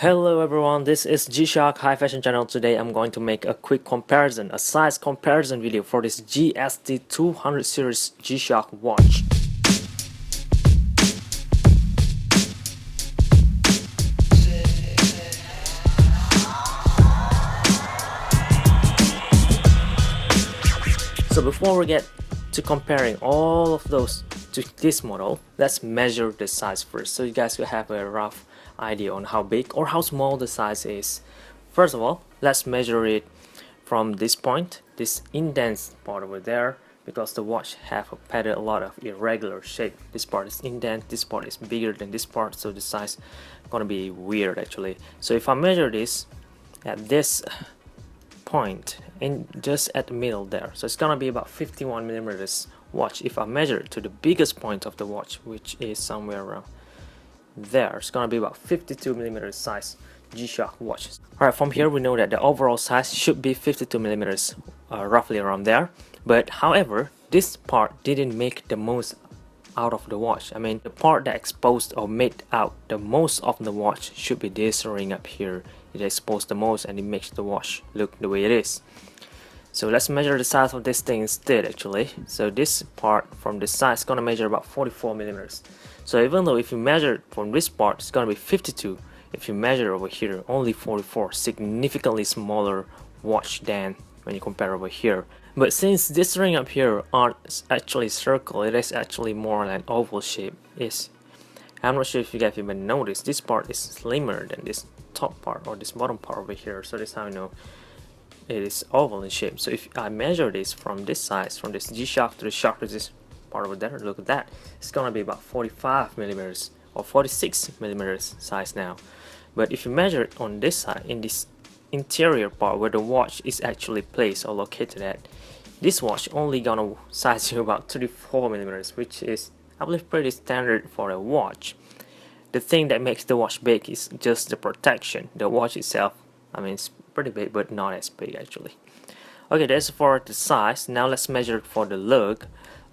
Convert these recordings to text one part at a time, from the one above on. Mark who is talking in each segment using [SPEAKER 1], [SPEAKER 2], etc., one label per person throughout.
[SPEAKER 1] Hello everyone, this is G-Shock High Fashion Channel. Today I'm going to make a quick comparison, a size comparison video for this GST-200 series G-Shock watch. So before we get to comparing all of those to this model, let's measure the size first so you guys will have a rough idea on how big or how small the size is. First of all, let's measure it from this point, this indent part over there, because the watch have a lot of irregular shape. This part is indent, this part is bigger than this part, so the size gonna be weird actually. So if I measure this at this point in just at the middle there, so it's gonna be about 51 millimeters watch. If I measure it to the biggest point of the watch, which is somewhere around there, it's gonna be about 52 millimeters size G-Shock watch. Alright, from here we know that the overall size should be 52 millimeters, roughly around there. But however, this part didn't make the most out of the watch. I mean, the part that exposed or made out the most of the watch should be this ring up here. It exposed the most and it makes the watch look the way it is. So let's measure the size of this thing instead actually. So this part from this side is gonna measure about 44 millimeters. So even though if you measure from this part it's gonna be 52, if you measure over here only 44, significantly smaller watch than when you compare over here. But since this ring up here aren't actually circle, it is actually more like oval shape. I'm not sure if you guys even noticed, this part is slimmer than this top part or this bottom part over here. So that's how I know it is oval in shape. So if I measure this from this size, from this G-Shock to the Shock Resist part over there, look at that, it's gonna be about 45 millimeters or 46 millimeters size now. But if you measure it on this side, in this interior part where the watch is actually placed or located at, this watch only gonna size you about 34 millimeters, which is, I believe, pretty standard for a watch. The thing that makes the watch big is just the protection. The watch itself, I mean, it's pretty big but not as big actually. Okay, that's for the size. Now let's measure for the lug.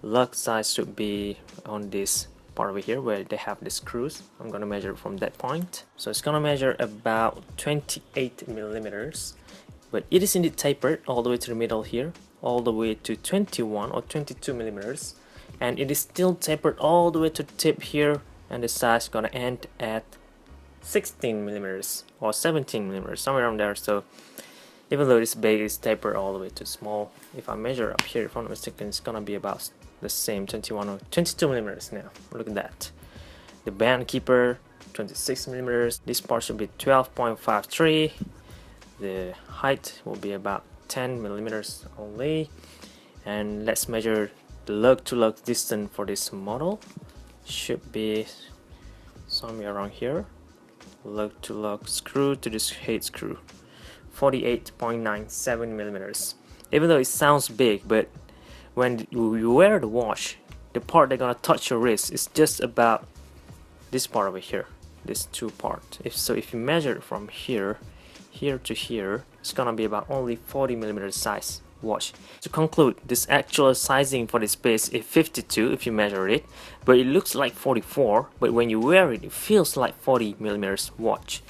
[SPEAKER 1] Lug size should be on this part over here where they have the screws. I'm gonna measure from that point. So it's gonna measure about 28 millimeters, but it is indeed tapered all the way to the middle here, all the way to 21 or 22 millimeters, and it is still tapered all the way to the tip here, and the size is gonna end at 16 millimeters or 17 millimeters, somewhere around there. So even though this big, is tapered all the way to small. If I measure up here, if I'm not mistaken, it's gonna be about the same, 21 or 22 millimeters now. Look at that. The band keeper, 26 millimeters. This part should be 12.53. The height will be about 10 millimeters only. And let's measure the lug to lug distance for this model. Should be somewhere around here. Lug to lug screw to this head screw, 48.97 millimeters. Even though it sounds big, but when you wear the watch, the part that's gonna touch your wrist is just about this part over here, this two part. If you measure from here to here, it's gonna be about only 40 millimeters size watch. To conclude, this actual sizing for this base is 52 if you measure it, but it looks like 44, but when you wear it, it feels like 40 millimeters watch.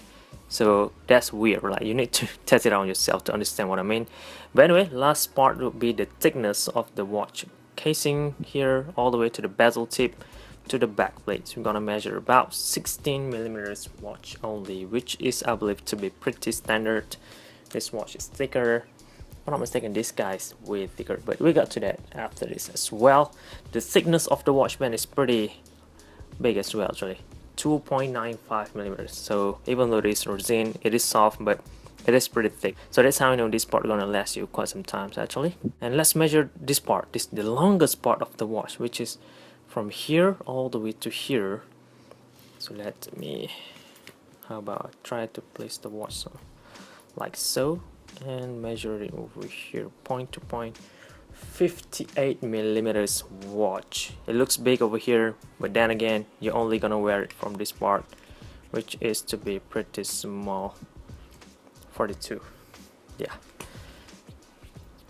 [SPEAKER 1] So that's weird, like you need to test it on yourself to understand what I mean. But anyway, last part would be the thickness of the watch casing here all the way to the bezel tip to the back plate. So we're gonna measure about 16 millimeters watch only, which is, I believe, to be pretty standard. This watch is thicker. If I'm not mistaken, this guy's way thicker, but we got to that after this as well. The thickness of the watch band is pretty big as well actually, 2.95 millimeters. So even though it is resin, it is soft, but it is pretty thick. So that's how I know this part is gonna last you quite some time actually. And let's measure this part, the longest part of the watch, which is from here all the way to here. So let me, how about I try to place the watch like so, and measure it over here, point to point, 58 millimeters watch. It looks big over here, but then again, you're only gonna wear it from this part, which is to be pretty small, 42. Yeah.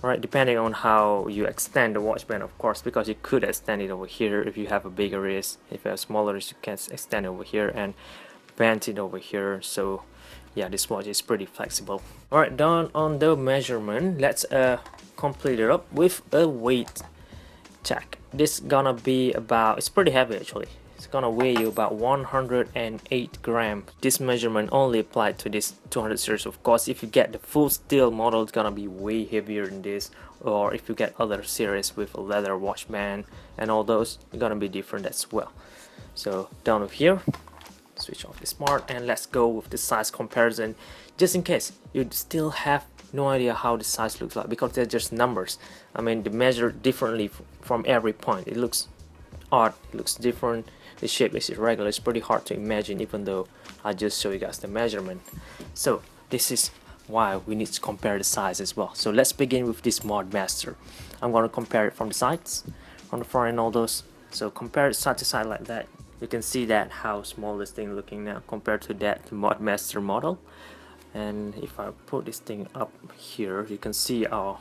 [SPEAKER 1] Alright, depending on how you extend the watch band, of course, because you could extend it over here if you have a bigger wrist. If you have smaller wrist, you can extend it over here, and bend it over here. So yeah, this watch is pretty flexible. Alright, done on the measurement. Let's complete it up with a weight check. This gonna be about, it's pretty heavy actually. It's gonna weigh you about 108 grams. This measurement only applied to this 200 series. Of course, if you get the full steel model, it's gonna be way heavier than this. Or if you get other series with a leather watch band and all those, it's gonna be different as well. So down over here, switch off the smart, and let's go with the size comparison, just in case you still have no idea how the size looks like, because they're just numbers. I mean, they measure differently from every point. It looks odd, it looks different, the shape is irregular. It's pretty hard to imagine, even though I just show you guys the measurement. So this is why we need to compare the size as well. So let's begin with this Mudmaster. I'm going to compare it from the sides, from the front and all those. So compare it side to side like that. You can see that how small this thing looking now compared to that Mudmaster model. And if I put this thing up here, you can see how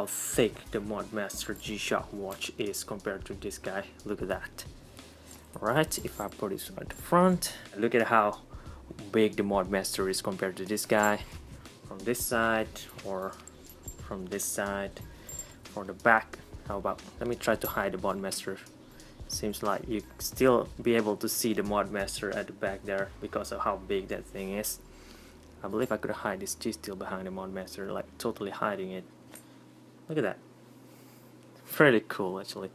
[SPEAKER 1] thick the Mudmaster G-Shock watch is compared to this guy. Look at that. Alright, if I put this at the front, look at how big the Mudmaster is compared to this guy. From this side or from this side. For the back, how about, let me try to hide the Mudmaster. Seems like you still be able to see the Mudmaster at the back there because of how big that thing is. I believe I could hide this G-steel behind the Mudmaster, like totally hiding it. Look at that. Pretty cool actually.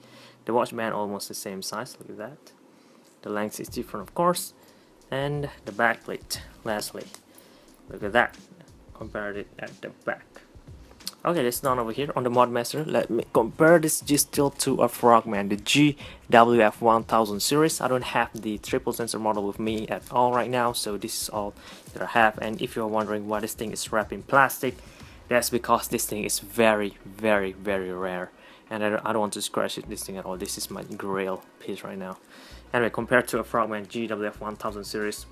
[SPEAKER 1] The watch band almost the same size, look at that. The length is different of course. And the backplate, lastly. Look at that. Compared it at the back. Okay, that's done over here on the Mudmaster. Let me compare this G-steel to a Frogman, the GWF-1000 series. I don't have the triple sensor model with me at all right now, so this is all that I have. And if you're wondering why this thing is wrapped in plastic, that's because this thing is very, very, very rare. And I don't want to scratch this thing at all. This is my grail piece right now. Anyway, compared to a Frogman GWF-1000 series,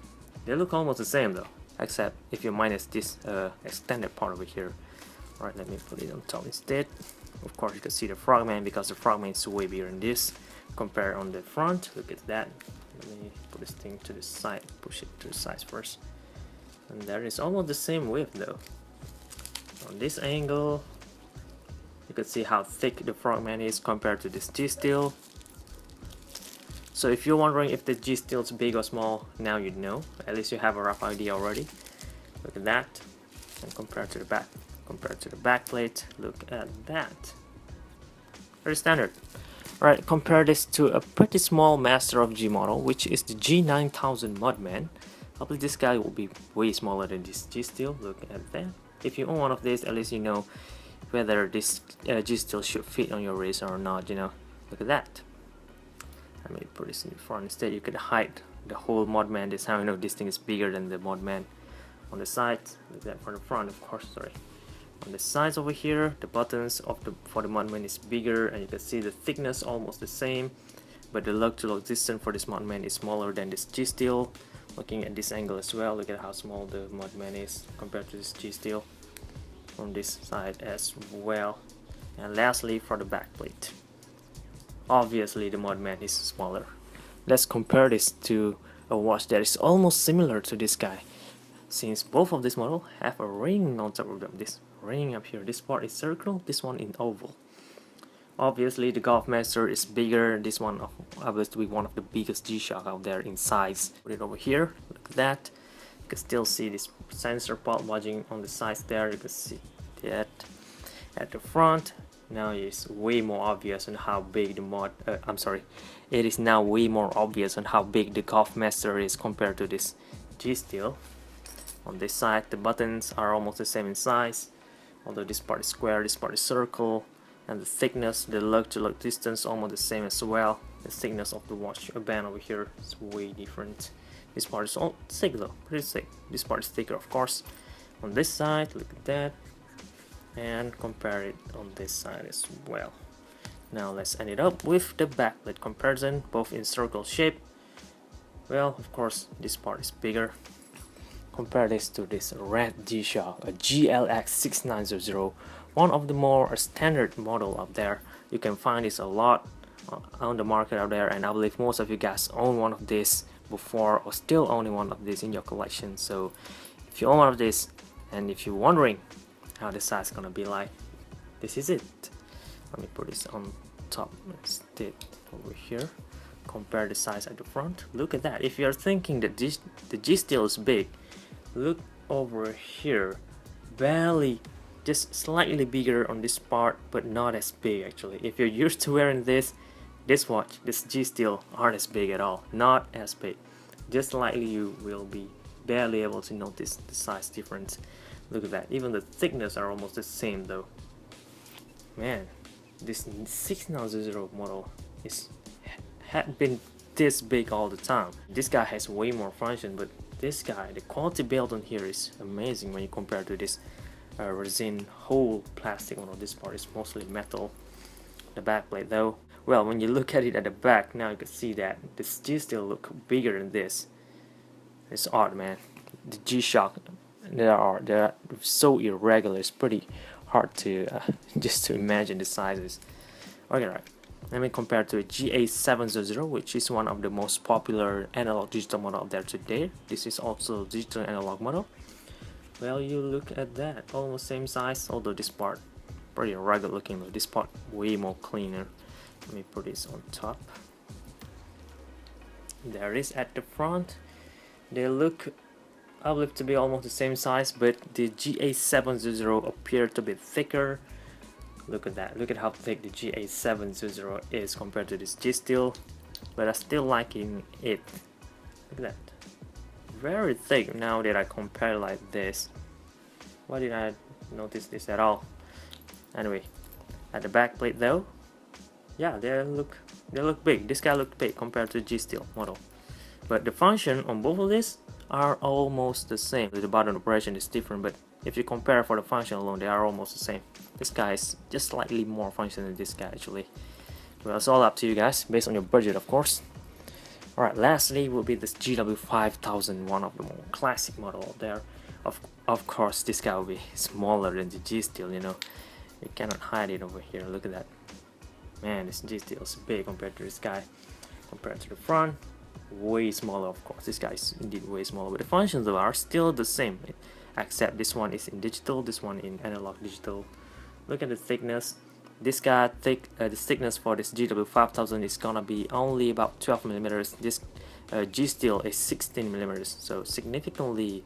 [SPEAKER 1] they look almost the same though, except if you minus this extended part over here. Alright, let me put it on top instead. Of course, you can see the Frogman because the Frogman is way bigger than this. Compare on the front, look at that. Let me put this thing to the side, push it to the side first. And there is almost the same width though. On this angle, you can see how thick the Frogman is compared to this G-steel. So if you're wondering if the G-steel is big or small, now you know. At least you have a rough idea already. Look at that. And compared to the back. Compared to the backplate, look at that. Very standard. Alright, compare this to a pretty small Master of G model, which is the G9000 Mudman. I believe this guy will be way smaller than this G-steel. Look at that. If you own one of these, at least you know whether this G-steel should fit on your wrist or not, you know. Look at that. I may put this in the front instead. You could hide the whole Mudman. This is how you know this thing is bigger than the Mudman. On the side, look at that. For the front, of course, sorry. On the sides over here, the buttons for the Mudman is bigger, and you can see the thickness almost the same, but the lug-to-lug distance for this Mudman is smaller than this G-steel. Looking at this angle as well, look at how small the Mudman is compared to this G-steel from this side as well. And lastly, for the backplate, obviously the Mudman is smaller. Let's compare this to a watch that is almost similar to this guy, since both of this model have a ring on top of them. This ring up here, this part is circle, this one in oval. Obviously the Golfmaster is bigger. This one obviously one of the biggest G-Shock out there in size. Put it over here, look at that. You can still see this sensor part watching on the sides there. You can see that at the front. Now it's way more obvious on how big the it is now way more obvious on how big the Golfmaster is compared to this G-steel. On this side, the buttons are almost the same in size, although this part is square, this part is circle, and the thickness, the lug-to-lug distance, almost the same as well. The thickness of the watch band over here is way different. This part is all thick though, pretty thick. This part is thicker, of course. On this side, look at that, and compare it on this side as well. Now let's end it up with the backplate comparison, both in circle shape. Well, of course, this part is bigger. Compare this to this red G-Shock, a GLX6900, one of the more standard model out there. You can find this a lot on the market out there, and I believe most of you guys own one of these before or still owning one of these in your collection. So if you own one of these and if you're wondering how the size is gonna be like, this is it. Let me put this on top instead over here. Compare the size at the front. Look at that. If you're thinking that the G Steel is big, look over here. Barely, just slightly bigger on this part, but not as big actually. If you're used to wearing this watch, this G Steel aren't as big at all. Not as big. Just slightly you will be barely able to notice the size difference. Look at that. Even the thickness are almost the same though. Man, this 6900 model had been this big all the time. This guy has way more function, but this guy, the quality built on here is amazing when you compare to this resin whole plastic one. This part is mostly metal. The backplate though, well, when you look at it at the back, now you can see that this G Steel look bigger than this. It's odd, man. The G-Shock, they're so irregular. It's pretty hard to just to imagine the sizes. Okay, right. Let me compare to a GA700, which is one of the most popular analog digital model out there today. This is also digital analog model. Well, you look at that, almost same size, although this part pretty rugged looking though. This part way more cleaner. Let me put this on top. There it is at the front. They look, I believe, to be almost the same size, but the GA700 appear to be thicker. Look at that. Look at how thick the GA700 is compared to this G Steel, but I'm still liking it. Look at that. Very thick now that I compare like this. Why did I notice this at all? Anyway, at the back plate though, yeah, they look big. This guy looked big compared to the G Steel model. But the function on both of these are almost the same. The button operation is different, but if you compare for the function alone, they are almost the same. This guy is just slightly more function than this guy actually. Well, it's all up to you guys, based on your budget of course. Alright, lastly will be this GW5000, one of the more classic model out there. Of course, this guy will be smaller than the G Steel, you know. You cannot hide it over here, look at that. Man, this G Steel is big compared to this guy. Compared to the front, way smaller of course. This guy is indeed way smaller, but the functions though are still the same. Except this one is in digital, this one in analog digital. Look at the thickness. This guy the thickness for this GW5000 is gonna be only about 12 millimeters. This G Steel is 16 millimeters, so significantly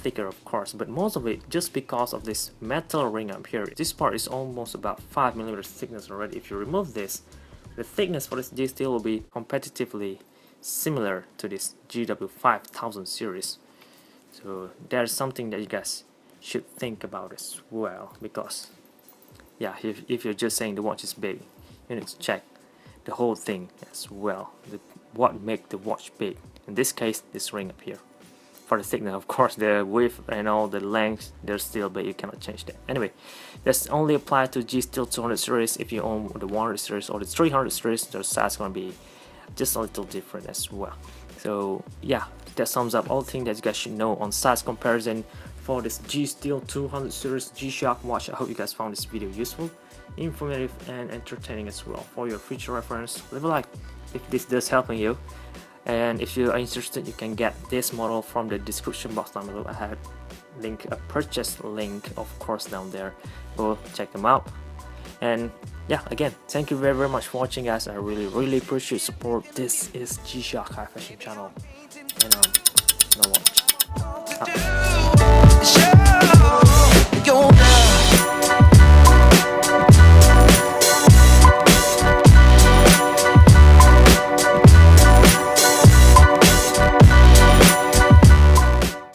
[SPEAKER 1] thicker of course, but most of it just because of this metal ring up here. This part is almost about 5 millimeters thickness already. If you remove this, the thickness for this G Steel will be competitively similar to this GW5000 series. So there's something that you guys should think about as well, because yeah, if you're just saying the watch is big, you need to check the whole thing as well. What makes the watch big? In this case, this ring up here. For the thickness, of course, the width and all the length, they're still big. You cannot change that. Anyway, that's only applied to G Steel 200 series. If you own the 100 series or the 300 series, their size gonna be just a little different as well. So yeah, that sums up all the things that you guys should know on size comparison for this G Steel 200 series G-Shock watch. I hope you guys found this video useful, informative, and entertaining as well. For your future reference, leave a like if this does helping you. And if you are interested, you can get this model from the description box down below. I have a purchase link of course down there. Go check them out. And yeah, again, thank you very much for watching guys. I really appreciate support. This is G-Shock High Fashion channel, and no watch.